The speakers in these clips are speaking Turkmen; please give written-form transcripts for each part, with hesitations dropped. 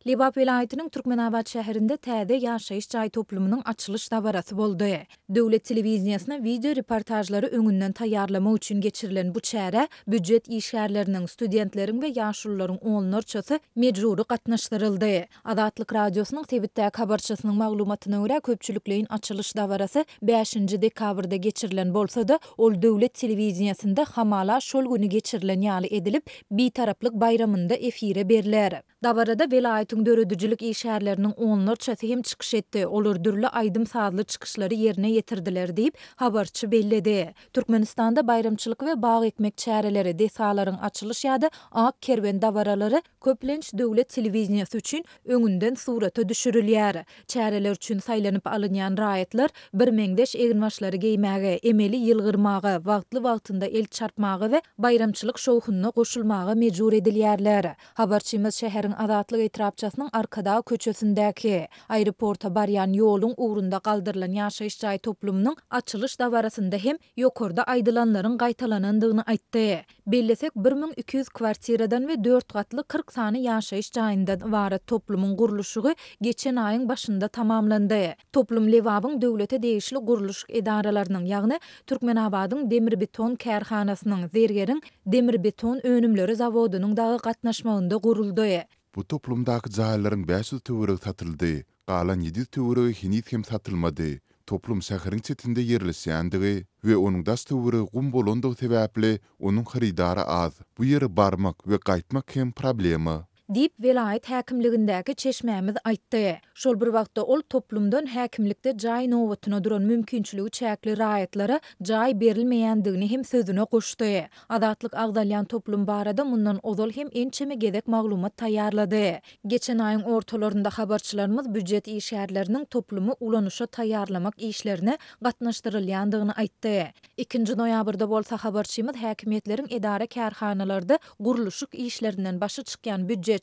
Lebap vilayetinin Türkmenabad şäherinde täze ýaşaýyş jaý toplumynyň açylış dabarasy boldy. Döwlet telewiziýasyna video reportajlary öňünden taýýarlamak üçin geçirilen bu çäre büdjet işgärleriniň, studentleriň we ýaşullaryň onlarçasy mejburi gatnaşdyryldy. Azatlyk radiosynyň Tebitdäki habarçysynyň maglumatyna görä köpçülikleýin açylış dabarasy 5-nji dekabrda geçirilen bolsa-da, ol döwlet telewiziýasynda hamala şol güni geçirilen ýaly edilip, bitaraplyk bayramynda efire beriler. Dabarada vilayetin döredüjilik işgärleriniň onlarçasy hem çykyş etdi. Olar dürli aýdym sazly çykyşlary ýerine ýetirdiler diýip habarçy belledi. Türkmenistanda bayramçylyk we bag ekmek çäreleri desalaryň açylış ýa-da ak kerwen dabaralary köplenç döwlet telewiziýasy üçin öňünden surata düşürilýär. Çäreler üçin saýlanyp alynýan raýatlar bir meňdeş eginbaşlary geýmäge, emeli ýylgyrmaga, wagtly-wagtynda el çarpmaga we bayramçylyk şowhunyna goşulmaga mejbur edilýärler. Habarçymyz şäheriň Azatlyk etrapçasynyň arkada köçesindäki aeroporta barýan ýoluň ugrunda galdyrylan ýaşaýyş jaý toplumynyň açylış dabarasynda hem ýokarda aýdylanlaryň gaýtalanandygyny aýtdy. Bellesek 1200 kwartiradan we 4 gatly 40 sany ýaşaýyş jaýyndan ibaret toplumyň guruluşy geçen aýyň başynda tamamlandy. Toplum lewabyň döwlete degişli guruluş edaralarynyň, ýagny Türkmenabadyň demir beton kärhanasynyň, Zergeriň demir beton önümleri zawodunyň dagy gatnaşmagynda guruldy. Bu toplumdaky jaýlaryň 500 töweregi satyldy. Galan 700 töweregi hiç hem satylmady. Toplum şäheriň çetinde ýerleşýändige we onuň daş töweregi gum bolandygy sebäpli onuň haridary az. Bu ýere barmak we gaýtmak hem problema. Dip vilayet häkimligindäki çeşmämiz aýtdy. Şol bir wagtda ol toplumdan häkimlikde jaý nowatyna duran mümkinçiligi çäkli raýatlara jaý berilmeýändigini hem sözüne goşdy. Azatlyk agdalýan toplum barada mundan ozal hem ençeme gezek maglumat taýýarlady. Geçen aýyň ortalarynda habarçylarymyz büdjet işgärleriniň toplumy ulanuşa taýýarlamak işlerine gatnaşdyrylýandygyny aýtdy. 2 noýabrda bolsa habarçymyz häkimetleriň edara kärhanalarda guruluşyk işlerinden başy çykýan büdjet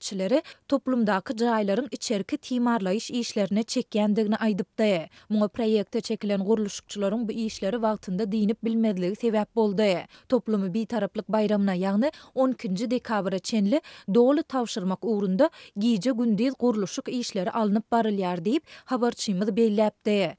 toplumdaky jaýlaryň içerki timarlaýyş işlerine çekýändigini aýdypdy. Muňa proýekte çekilen guruluşçylaryň bu işleri wagtynda diýinip bilmezligi sebäp boldy. Toplumy bitaraplyk bayramyna, ýagny 12-nji dekabra çenli dogly tawşyrmak ugrunda giýje gündüz guruluşyk işleri alınıp barylýar diýip habarçymyz belläpdi.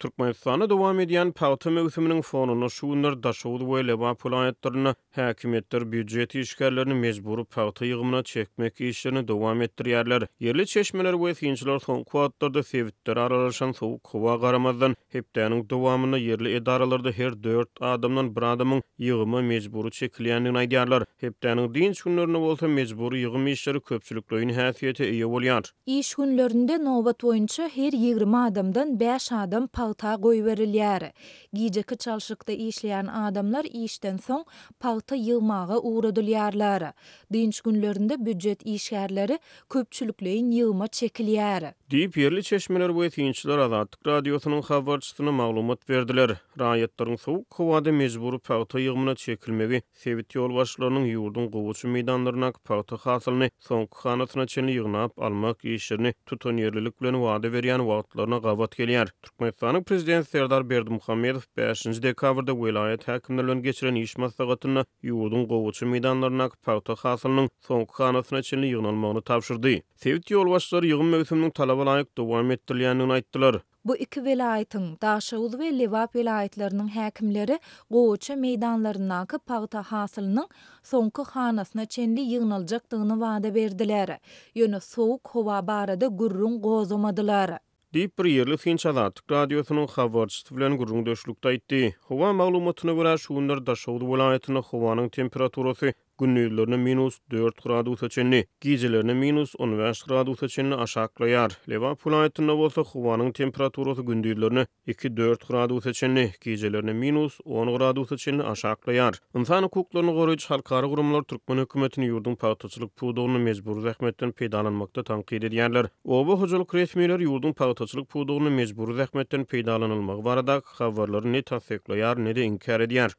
Türkmenistanda dowam edýän paýta mewsüminiň fonuny şuwlar daşawdy we Lebap vilayetlerine häkimetler büdjet işgärlerini mejburi paýta ýygymyna çekmek işlerini dowam etdirýärler. Yerli çeşmeler we synçylar soňky wagtlarda sebitler aralaşan sowuk howa garamazdan hepdäniň dowamyna yerli edaralarda her 4 adamdan bir adamyň ýygymy mejburi çekilýändigini aýdýarlar. Hepdäniň dinç günlerine bolsa mejburi ýygym işleri köpçülikleýin häsiýete eýe bolýar. İş günlerinde nowbat boýunça her 20 adamdan 5 adam paýta goýberilýär. Giýjeki çalşykda işleýän adamlar işden soň paýta ýygmaga uğradylýarlar. Dinç günlerinde büdjet işgärleri köpçülikleýin ýygyma çekilýär. Diýip yerli çeşmeler we synçylar Azatlyk radiosynyň habarçysyna maglumat berdiler. Raýatlaryň sowuk howada mejburi paýta ýygymyna çekilmegi sebit ýol başlarynyň ýurdun gowuçy meýdanlaryna paýta hasylyny soňky hanasyna çenli ýygnap almak işlerini tutan yerlilik bilen wada berýän wagtlaryna gawat gelýär. Türkmenistanyň prezident Serdar Berdimuhammedow 5-nji dekabrda vilayet häkimleriň geçiren iş maslahatyna ýurdun gowuçy meýdanlaryna paýta hasylynyň soňky hanasyna çenli ýygnalmagyny tapşyrdy. Sebit ýol başlary ýygym mewsüminiň talaba laýyk dowam etdirilýändigini aýtdylar. Bu iki vilayetin Daşawuz we Lebap vilayetleriniň häkimleri gowuçy meýdanlarynaky paýta hasylynyň soňky hanasyna çenli ýygnaljakdygyny wada berdiler. Ýöne sowuk howa barada gurrun gozamadylar. Diýip bir yerli synç Azatlyk radiosynyň habarçysy bilen gurrun döşlükde aýtdy. Howa maglumatyna görä şuwlar Daşawuz vilayetynyň howanyň temperaturasy gündüzlerine -4 gradusa çenli, gijelerine -15 gradusa çenli aşaklaýar. Lebap vilayetinde bolsa howanyň temperaturasy gündüzlerine 2-4 gradusa çenli, gijelerine -10 gradusa çenli aşaklaýar. Insan hukuklaryny goraýjy halkara gurumlar Türkmen hökümetini ýurdun paýtaçylyk puwdugyny mejburi zähmetden peýdalanmakda tanqid edýärler. Oba hojalyk resmiýetler ýurdun paýtaçylyk puwdugyny mejburi zähmetden peýdalanylmagy barada habarlary ne tasdiklaýar, ne de inkar edýär.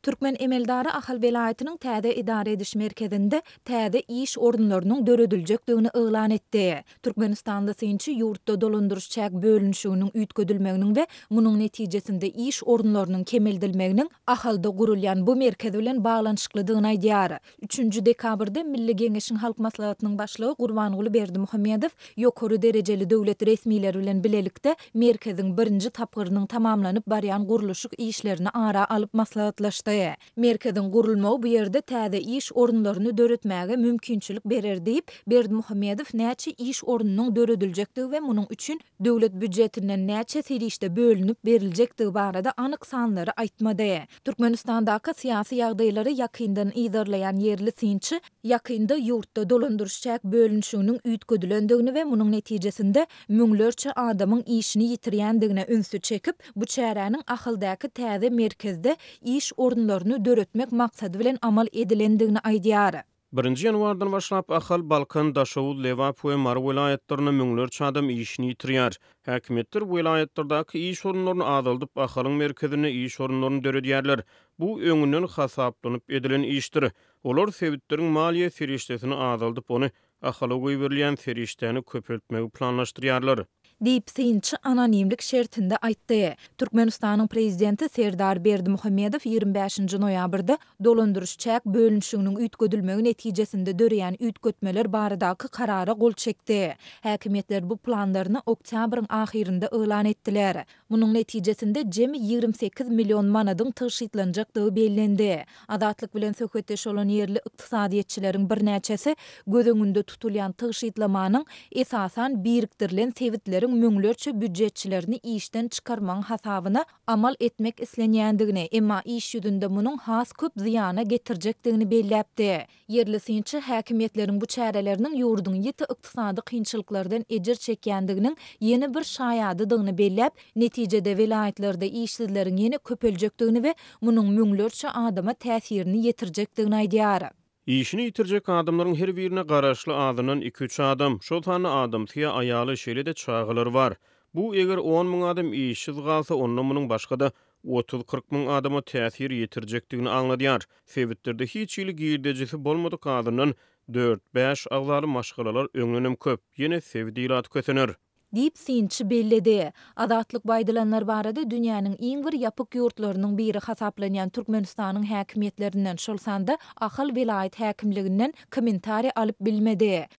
Türkmen emeldary ahal velaýatynyň täze idare ediş merkezinde täze iş orunlarynyň döredilýekdigini elan etdi. Türkmenistanda synçy ýurtda dolandyrşçak bölünşiginiň üýtgedilmeginiň we munyň netijesinde iş orunlarynyň kemeldilmeginiň ahalda gurulýan bu merkez bilen baglanyşyklydygyny aýdýar. 3 dekabrda Milli Geňeşiň halk maslahatynyň başlygy Gurbanguly Berdimuhammedow ýokary derejeli döwlet resmiýetleri bilen bilelikde merkeziň birinji tapgyrynyň tamamlanyp barýan gurulşyk işlerini ara alyp maslahatlaşdy. Merkezin gurulmagy bu ýerde täze iş orunlaryny döretmäge mümkinçilik berer diýip Berdimuhammedow näçe iş orunynyň dörediljektigi we munyň üçin döwlet büdjetinden näçe serişde bölünip beriljekdigi barada anyk sanlary aýtmady. Türkmenistandaky syýasy ýagdaýlary ýakyndan ýerleýän ýerli synçy ýakynda ýurtda dolandyrşçak bölünşiginiň üýtgedilendigini we munyň netijesinde müňlerçe adamyň işini ýitirýändigine ünsü çekip bu çäräniň ahyldaky täze merkezde iş orunlaryny döretmek maksady bilen amal edilendigini aýdýar. 1 ýanwardan başlap ahal Balkan, Daşowut, Lewap we Mar welaýatlaryna müňlerçe adam işini ýitirýär. Häkimetler bu welaýatlardaky iş orunlaryny azalyp ahalyň merkezine iş orunlaryny döredýärler. Bu öňünden hasaplanyp edilen işdir. Olar sewitleriň maliýe serişdesini azalyp ony ahaly goýberlýän serişdäni köpeltmegi planlaşdyrýarlar. Diýip synçy anonimlik şertinde aýtdy. Türkmenistanyň prezidenti Serdar Berdimuhammedow 25 noýabrda dolandyrşçak bölünşiginiň üýtgedilmegi netijesinde döreýän üýtgetmeler baradaky karara gol çekdi. Häkimetler bu planlaryny oktýabryň ahyrynda elan etdiler. Munyň netijesinde jemi 28 million manadyň tyşytlanjakdygy bellendi. Adatlyk bilen söhbetdeş bolan ýerli ykdysadyetçileriň birnäçesi gözüňünde tutulýan tyşytlamanyň esasan birikdirilen sewitleriň müňlerçe büdjetçilerini işden çykarmaň hasabyna amal etmek islenýändigini, emma iş ýüzünde munyň has köp ziýana getirjekdigini belläpdi. Yerli synçy häkimetleriň bu çäreleriniň ýurduň ýeti ykdysady kynçylyklardan ejir çekýändiginiň ýeni bir şaýadydygyny belläp, netijede welaýatlerde işsizleriň ýene köpeljekdigini we munyň müňlerçe adama täsirini ýetirjekdigini aýdýar. İşini ýitirjek adamlaryň her birine garaşly adynyň 2-3 adam, şol tany adam tiýe aýaly şeýle-de çagylar bar. Bu eger 10 000 adam işsiz galsa, onda munyň başga-da 30-40 000 adama täsir ýetirjekdigini aňladýar. Sewitlerde hiç ýyly girdejisi bolmadyk adynyň 4-5 agzary maşgalalar öňlenem köp, ýene sevdilat kösener. Diýip synçy belledi. Adatlyk baýdalanlar barada dünýäniň iň bir ýapyk ýurtlarynyň biri hasaplanýan Türkmenistanyň häkimetlerinden şol sanda ahal welaýat häkimliginden kommentari alyp bilmedi.